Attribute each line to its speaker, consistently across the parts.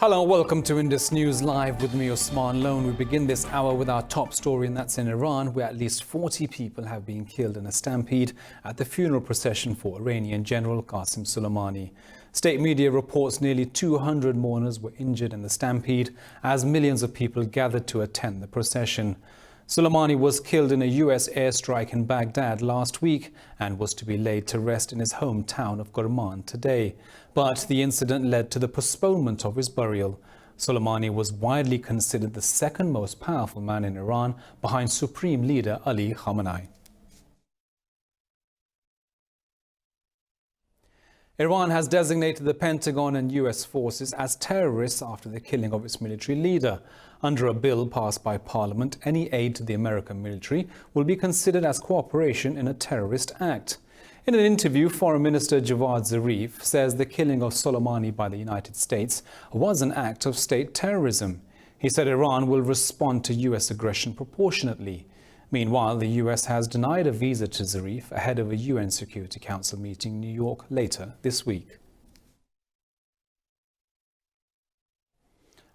Speaker 1: Hello and welcome to Indus News Live with me, Osman Lone. We begin this hour with our top story, and that's in Iran, where at least 40 people have been killed in a stampede at the funeral procession for Iranian General Qasem Soleimani. State media reports nearly 200 mourners were injured in the stampede as millions of people gathered to attend the procession. Soleimani was killed in a US airstrike in Baghdad last week and was to be laid to rest in his hometown of Kerman today. But the incident led to the postponement of his burial. Soleimani was widely considered the second most powerful man in Iran, behind Supreme Leader Ali Khamenei. Iran has designated the Pentagon and US forces as terrorists after the killing of its military leader. Under a bill passed by Parliament, any aid to the American military will be considered as cooperation in a terrorist act. In an interview, Foreign Minister Javad Zarif says the killing of Soleimani by the United States was an act of state terrorism. He said Iran will respond to US aggression proportionately. Meanwhile, the US has denied a visa to Zarif ahead of a UN Security Council meeting in New York later this week.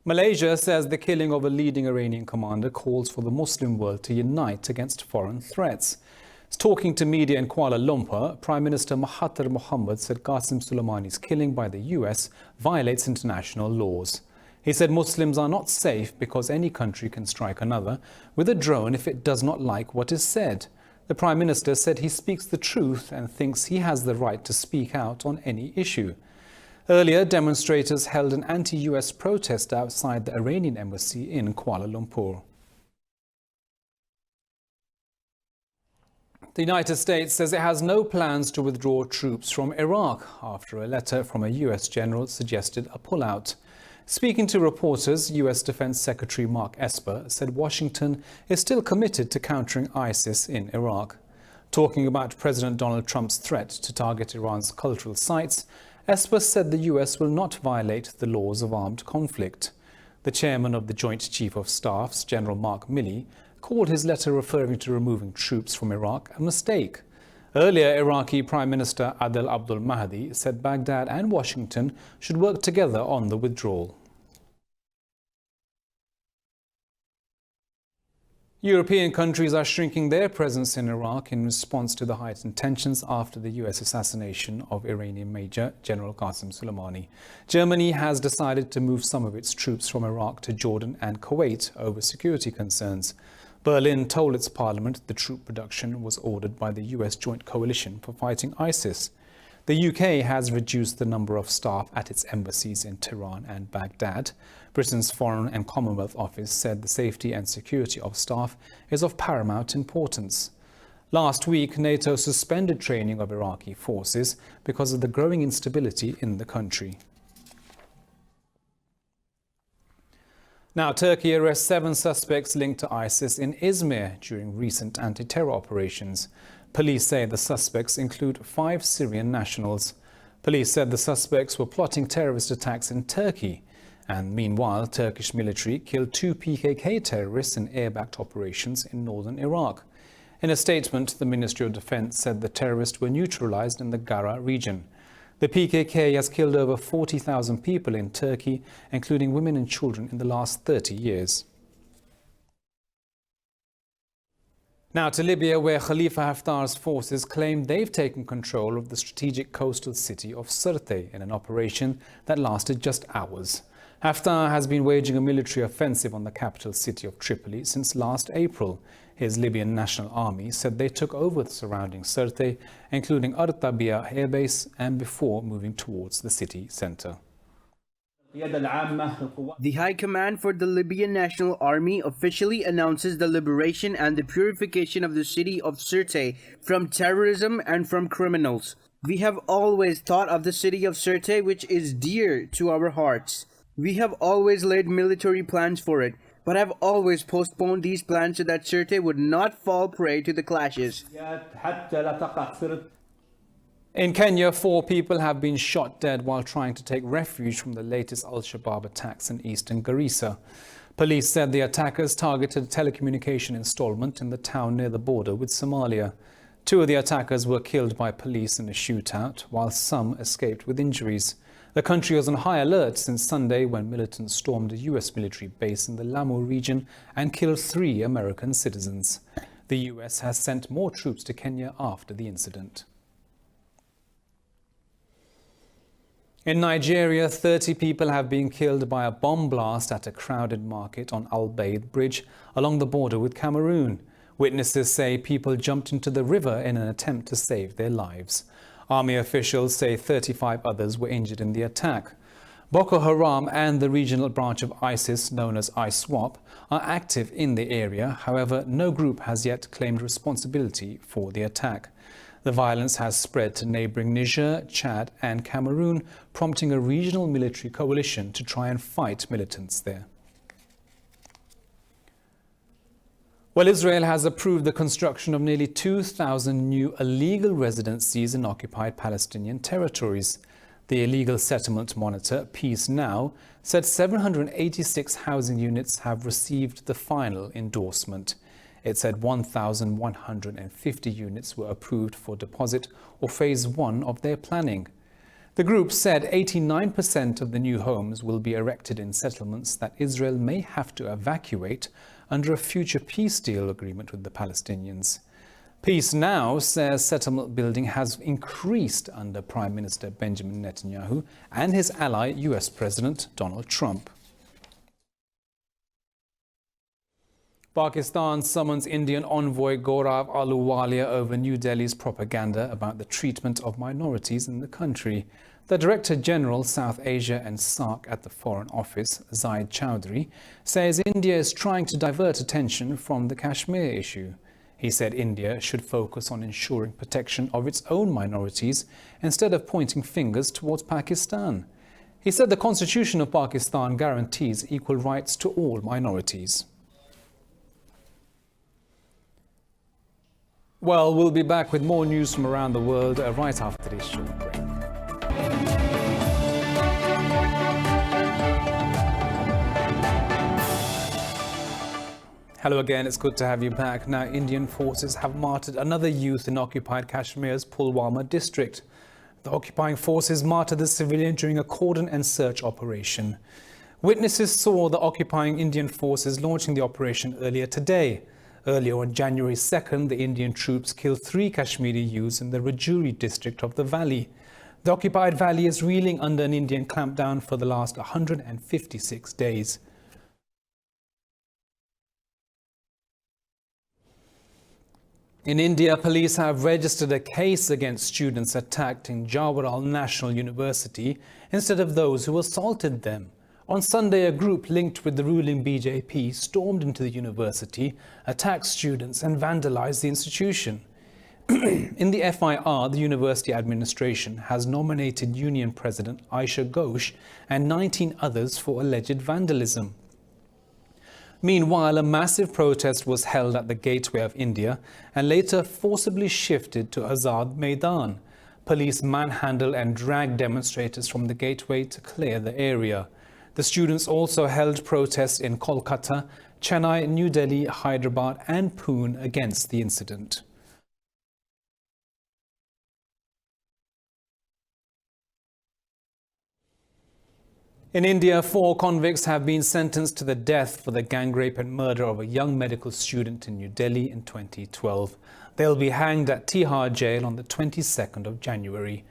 Speaker 1: Malaysia says the killing of a leading Iranian commander calls for the Muslim world to unite against foreign threats. Talking to media in Kuala Lumpur, Prime Minister Mahathir Mohamad said Qasem Soleimani's killing by the US violates international laws. He said Muslims are not safe because any country can strike another with a drone if it does not like what is said. The Prime Minister said he speaks the truth and thinks he has the right to speak out on any issue. Earlier, demonstrators held an anti-US protest outside the Iranian embassy in Kuala Lumpur. The United States says it has no plans to withdraw troops from Iraq after a letter from a US general suggested a pullout. Speaking to reporters, US Defense Secretary Mark Esper said Washington is still committed to countering ISIS in Iraq. Talking about President Donald Trump's threat to target Iran's cultural sites, Esper said the US will not violate the laws of armed conflict. The chairman of the Joint Chief of Staff's, General Mark Milley, called his letter referring to removing troops from Iraq a mistake. Earlier, Iraqi Prime Minister Adel Abdul Mahdi said Baghdad and Washington should work together on the withdrawal. European countries are shrinking their presence in Iraq in response to the heightened tensions after the US assassination of Iranian Major General Qasem Soleimani. Germany has decided to move some of its troops from Iraq to Jordan and Kuwait over security concerns. Berlin told its parliament the troop reduction was ordered by the US Joint Coalition for fighting ISIS. The UK has reduced the number of staff at its embassies in Tehran and Baghdad. Britain's Foreign and Commonwealth Office said the safety and security of staff is of paramount importance. Last week, NATO suspended training of Iraqi forces because of the growing instability in the country. Now, Turkey arrests 7 suspects linked to ISIS in Izmir during recent anti-terror operations. Police say the suspects include 5 Syrian nationals. Police said the suspects were plotting terrorist attacks in Turkey. And meanwhile, Turkish military killed 2 PKK terrorists in air-backed operations in northern Iraq. In a statement, the Ministry of Defense said the terrorists were neutralized in the Gara region. The PKK has killed over 40,000 people in Turkey, including women and children, in the last 30 years. Now to Libya, where Khalifa Haftar's forces claim they've taken control of the strategic coastal city of Sirte in an operation that lasted just hours. Haftar has been waging a military offensive on the capital city of Tripoli since last April. His Libyan National Army said they took over the surrounding Sirte, including Artabia airbase, and before moving towards the city centre.
Speaker 2: The High Command for the Libyan National Army officially announces the liberation and the purification of the city of Sirte from terrorism and from criminals. We have always thought of the city of Sirte, which is dear to our hearts. We have always laid military plans for it, but have always postponed these plans so that Sirte would not fall prey to the clashes.
Speaker 1: In Kenya, 4 people have been shot dead while trying to take refuge from the latest Al-Shabaab attacks in eastern Garissa. Police said the attackers targeted a telecommunication installment in the town near the border with Somalia. 2 of the attackers were killed by police in a shootout, while some escaped with injuries. The country was on high alert since Sunday when militants stormed a US military base in the Lamu region and killed 3 American citizens. The US has sent more troops to Kenya after the incident. In Nigeria, 30 people have been killed by a bomb blast at a crowded market on Al-Baid Bridge along the border with Cameroon. Witnesses say people jumped into the river in an attempt to save their lives. Army officials say 35 others were injured in the attack. Boko Haram and the regional branch of ISIS, known as ISWAP, are active in the area. However, no group has yet claimed responsibility for the attack. The violence has spread to neighbouring Niger, Chad and Cameroon, prompting a regional military coalition to try and fight militants there. Well, Israel has approved the construction of nearly 2,000 new illegal residencies in occupied Palestinian territories. The illegal settlement monitor, Peace Now, said 786 housing units have received the final endorsement. It said 1,150 units were approved for deposit or phase 1 of their planning. The group said 89% of the new homes will be erected in settlements that Israel may have to evacuate under a future peace deal agreement with the Palestinians. Peace Now says settlement building has increased under Prime Minister Benjamin Netanyahu and his ally, US President Donald Trump. Pakistan summons Indian envoy Gaurav Ahluwalia over New Delhi's propaganda about the treatment of minorities in the country. The Director General, South Asia and SAARC at the Foreign Office, Zaid Chowdhury, says India is trying to divert attention from the Kashmir issue. He said India should focus on ensuring protection of its own minorities instead of pointing fingers towards Pakistan. He said the Constitution of Pakistan guarantees equal rights to all minorities. Well, we'll be back with more news from around the world right after this short break. Hello again, it's good to have you back. Now, Indian forces have martyred another youth in occupied Kashmir's Pulwama district. The occupying forces martyred the civilian during a cordon and search operation. Witnesses saw the occupying Indian forces launching the operation earlier today. Earlier on January 2nd, the Indian troops killed 3 Kashmiri youths in the Rajouri district of the valley. The occupied valley is reeling under an Indian clampdown for the last 156 days. In India, police have registered a case against students attacked in Jawaharlal National University instead of those who assaulted them. On Sunday, a group linked with the ruling BJP stormed into the university, attacked students and vandalized the institution. In the FIR, the university administration has nominated Union President Aisha Ghosh and 19 others for alleged vandalism. Meanwhile, a massive protest was held at the Gateway of India and later forcibly shifted to Azad Maidan. Police manhandled and dragged demonstrators from the Gateway to clear the area. The students also held protests in Kolkata, Chennai, New Delhi, Hyderabad and Pune against the incident. In India, 4 convicts have been sentenced to the death for the gang rape and murder of a young medical student in New Delhi in 2012. They'll be hanged at Tihar jail on the 22nd of January.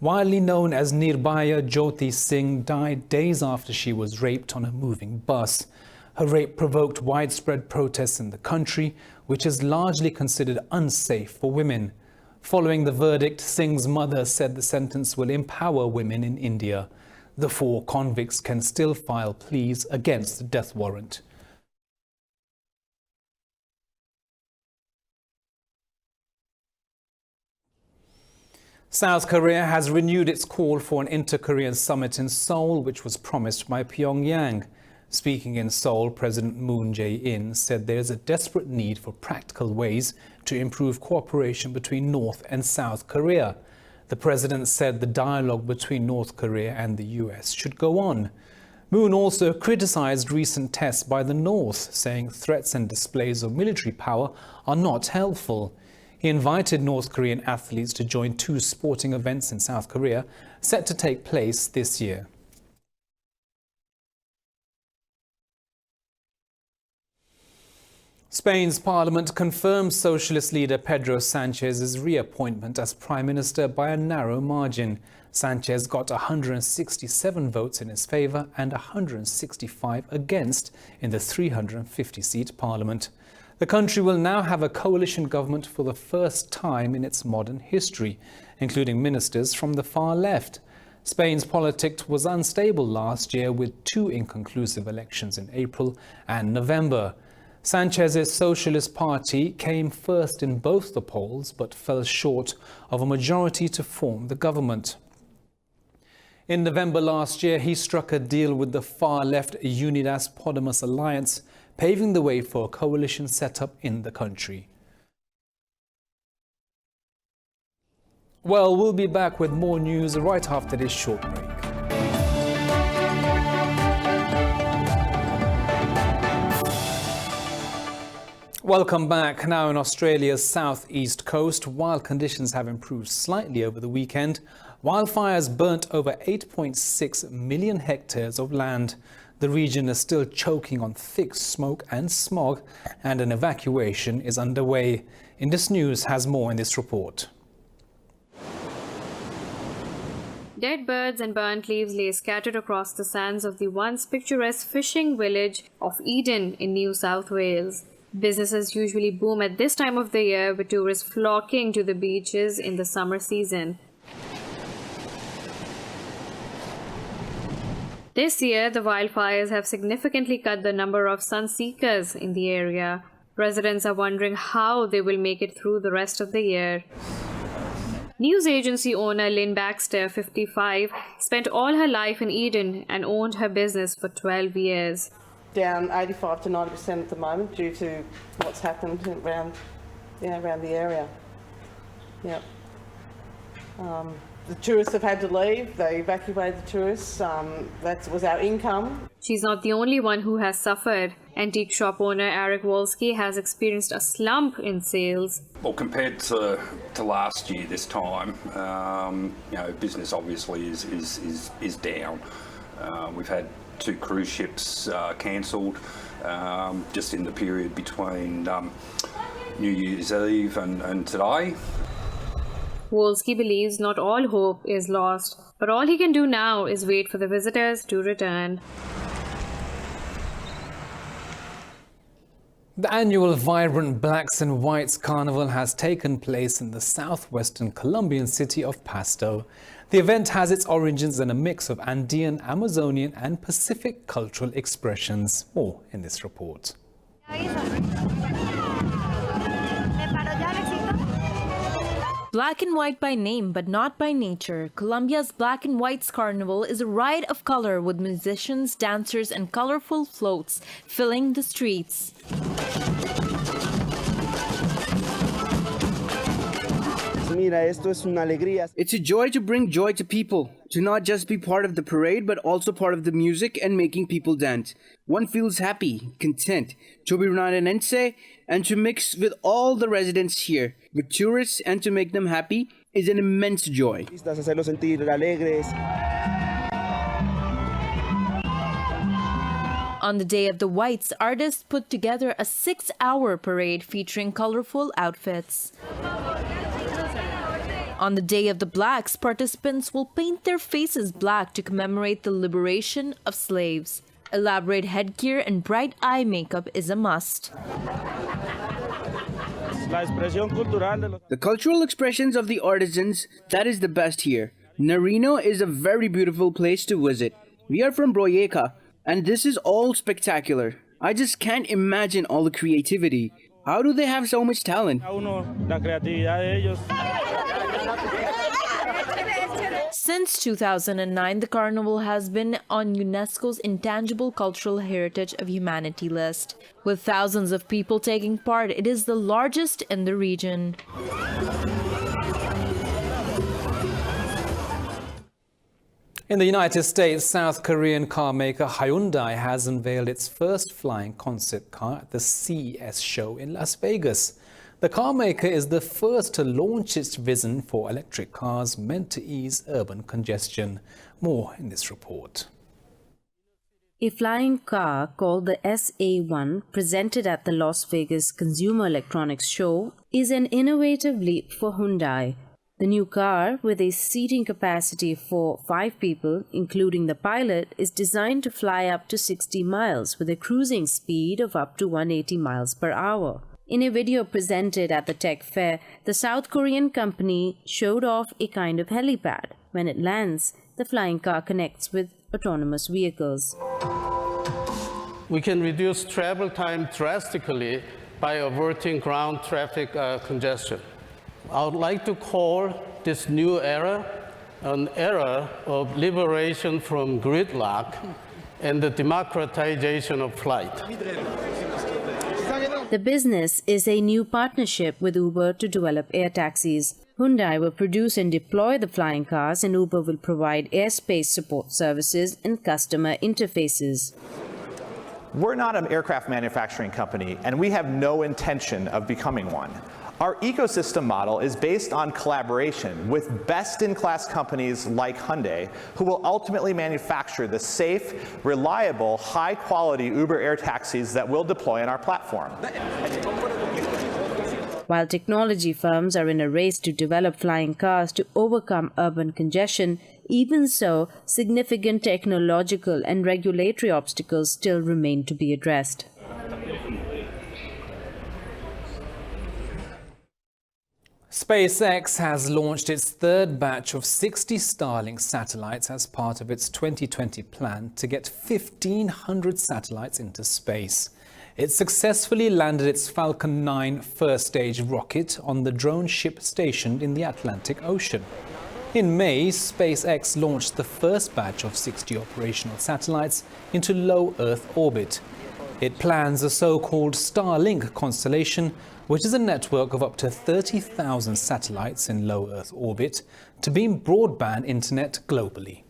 Speaker 1: Widely known as Nirbhaya, Jyoti Singh died days after she was raped on a moving bus. Her rape provoked widespread protests in the country, which is largely considered unsafe for women. Following the verdict, Singh's mother said the sentence will empower women in India. The 4 convicts can still file pleas against the death warrant. South Korea has renewed its call for an inter-Korean summit in Seoul, which was promised by Pyongyang. Speaking in Seoul, President Moon Jae-in said there is a desperate need for practical ways to improve cooperation between North and South Korea. The president said the dialogue between North Korea and the US should go on. Moon also criticized recent tests by the North, saying threats and displays of military power are not helpful. He invited North Korean athletes to join 2 sporting events in South Korea set to take place this year. Spain's parliament confirmed Socialist leader Pedro Sanchez's reappointment as prime minister by a narrow margin. Sanchez got 167 votes in his favour and 165 against in the 350-seat parliament. The country will now have a coalition government for the first time in its modern history, including ministers from the far left. Spain's politics was unstable last year with 2 inconclusive elections in April and November. Sanchez's Socialist Party came first in both the polls but fell short of a majority to form the government. In November last year, he struck a deal with the far-left Unidas Podemos alliance, paving the way for a coalition set up in the country. Well, we'll be back with more news right after this short break. Welcome back. Now in Australia's southeast coast, while conditions have improved slightly over the weekend, wildfires burnt over 8.6 million hectares of land. The region is still choking on thick smoke and smog, and an evacuation is underway. Indus News has more in this report.
Speaker 3: Dead birds and burnt leaves lay scattered across the sands of the once picturesque fishing village of Eden in New South Wales. Businesses usually boom at this time of the year, with tourists flocking to the beaches in the summer season. This year, the wildfires have significantly cut the number of sunseekers in the area. Residents are wondering how they will make it through the rest of the year. News agency owner Lynn Baxter, 55, spent all her life in Eden and owned her business for 12 years.
Speaker 4: Down 85 to 90% at the moment due to what's happened around the area. Yep. The tourists have had to leave. They evacuated the tourists. That was our income.
Speaker 3: She's not the only one who has suffered. Antique shop owner Eric Wolski has experienced a slump in sales.
Speaker 5: Well, compared to last year, this time, business obviously is down. We've had 2 cruise ships cancelled just in the period between New Year's Eve and today.
Speaker 3: Wolski believes not all hope is lost, but all he can do now is wait for the visitors to return.
Speaker 1: The annual vibrant Blacks and Whites Carnival has taken place in the southwestern Colombian city of Pasto. The event has its origins in a mix of Andean, Amazonian and Pacific cultural expressions. More in this report.
Speaker 6: Black and white by name, but not by nature, Colombia's Black and Whites Carnival is a riot of color with musicians, dancers, and colorful floats filling the streets.
Speaker 2: It's a joy to bring joy to people, to not just be part of the parade, but also part of the music and making people dance. One feels happy, content, to be Ronaldense and to mix with all the residents here, with tourists, and to make them happy is an immense joy.
Speaker 6: On the Day of the Whites, artists put together a 6-hour parade featuring colorful outfits. On the Day of the Blacks, participants will paint their faces black to commemorate the liberation of slaves. Elaborate headgear and bright eye makeup is a must.
Speaker 2: The cultural expressions of the artisans, that is the best here. Narino is a very beautiful place to visit. We are from Broyeca, and this is all spectacular. I just can't imagine all the creativity. How do they have so much talent?
Speaker 6: Since 2009, the carnival has been on UNESCO's Intangible Cultural Heritage of Humanity list. With thousands of people taking part, it is the largest in the region.
Speaker 1: In the United States, South Korean car maker Hyundai has unveiled its first flying concept car at the CES show in Las Vegas. The The car maker is the first to launch its vision for electric cars meant to ease urban congestion. More in this report.
Speaker 7: A flying car called the SA-1, presented at the Las Vegas Consumer Electronics Show, is an innovative leap for Hyundai. The new car, with a seating capacity for 5 people, including the pilot, is designed to fly up to 60 miles with a cruising speed of up to 180 miles per hour. In a video presented at the tech fair, the South Korean company showed off a kind of helipad. When it lands, the flying car connects with autonomous vehicles.
Speaker 8: We can reduce travel time drastically by averting ground traffic congestion. I would like to call this new era an era of liberation from gridlock and the democratization of flight.
Speaker 7: The business is a new partnership with Uber to develop air taxis. Hyundai will produce and deploy the flying cars, and Uber will provide airspace support services and customer interfaces.
Speaker 9: We're not an aircraft manufacturing company, and we have no intention of becoming one. Our ecosystem model is based on collaboration with best-in-class companies like Hyundai, who will ultimately manufacture the safe, reliable, high-quality Uber air taxis that we'll deploy on our platform.
Speaker 7: While technology firms are in a race to develop flying cars to overcome urban congestion, even so, significant technological and regulatory obstacles still remain to be addressed.
Speaker 1: SpaceX has launched its third batch of 60 Starlink satellites as part of its 2020 plan to get 1,500 satellites into space. It successfully landed its Falcon 9 first-stage rocket on the drone ship stationed in the Atlantic Ocean. In May, SpaceX launched the first batch of 60 operational satellites into low Earth orbit. It plans a so-called Starlink constellation, which is a network of up to 30,000 satellites in low Earth orbit, to beam broadband internet globally.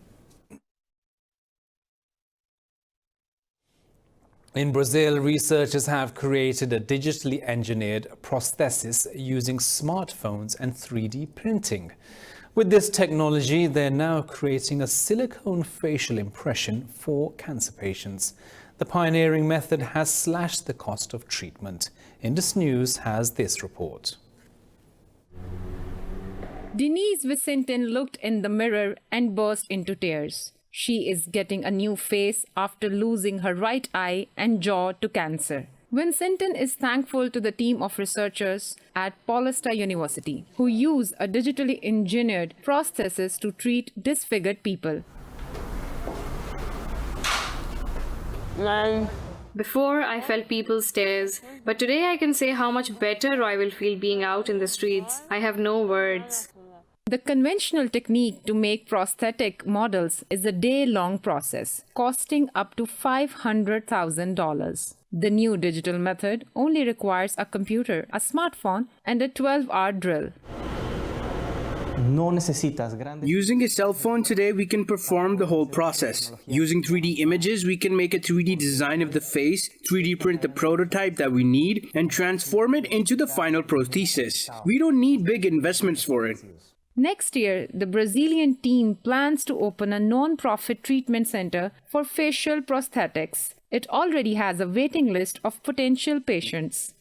Speaker 1: In Brazil, researchers have created a digitally engineered prosthesis using smartphones and 3D printing. With this technology, they're now creating a silicone facial impression for cancer patients. The pioneering method has slashed the cost of treatment. Indus News has this report.
Speaker 10: Denise Vicentin looked in the mirror and burst into tears. She is getting a new face after losing her right eye and jaw to cancer. Vicentin is thankful to the team of researchers at Paulista University who use a digitally engineered prosthesis to treat disfigured people.
Speaker 3: Before, I felt people's stares, but today I can say how much better I will feel being out in the streets. I have no words.
Speaker 10: The conventional technique to make prosthetic models is a day-long process, costing up to $500,000. The new digital method only requires a computer, a smartphone, and a 12-hour drill.
Speaker 2: Using a cell phone today, we can perform the whole process. Using 3D images, we can make a 3D design of the face, 3D print the prototype that we need, and transform it into the final prosthesis. We don't need big investments for it.
Speaker 10: Next year, the Brazilian team plans to open a non-profit treatment center for facial prosthetics. It already has a waiting list of potential patients.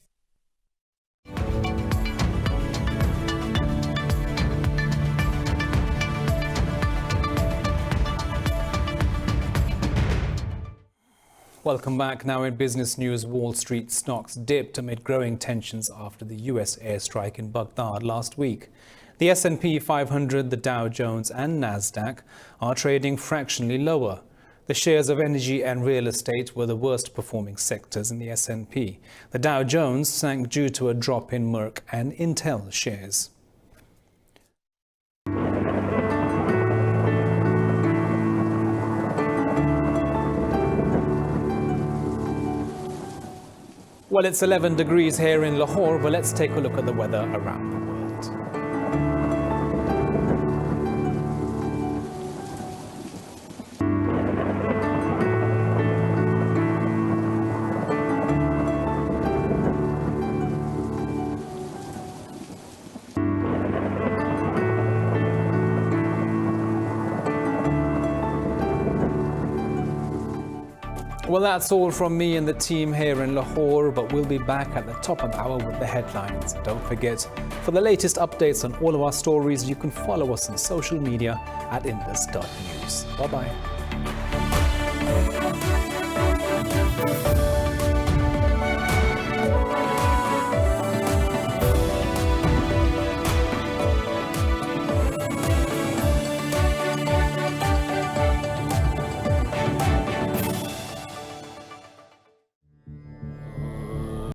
Speaker 1: Welcome back. Now in business news, Wall Street stocks dipped amid growing tensions after the US airstrike in Baghdad last week. The S&P 500, the Dow Jones and Nasdaq are trading fractionally lower. The shares of energy and real estate were the worst performing sectors in the S&P. The Dow Jones sank due to a drop in Merck and Intel shares. Well, it's 11 degrees here in Lahore, but let's take a look at the weather around the world. Well, that's all from me and the team here in Lahore, but we'll be back at the top of the hour with the headlines. Don't forget, for the latest updates on all of our stories, you can follow us on social media at Indus.news. Bye-bye.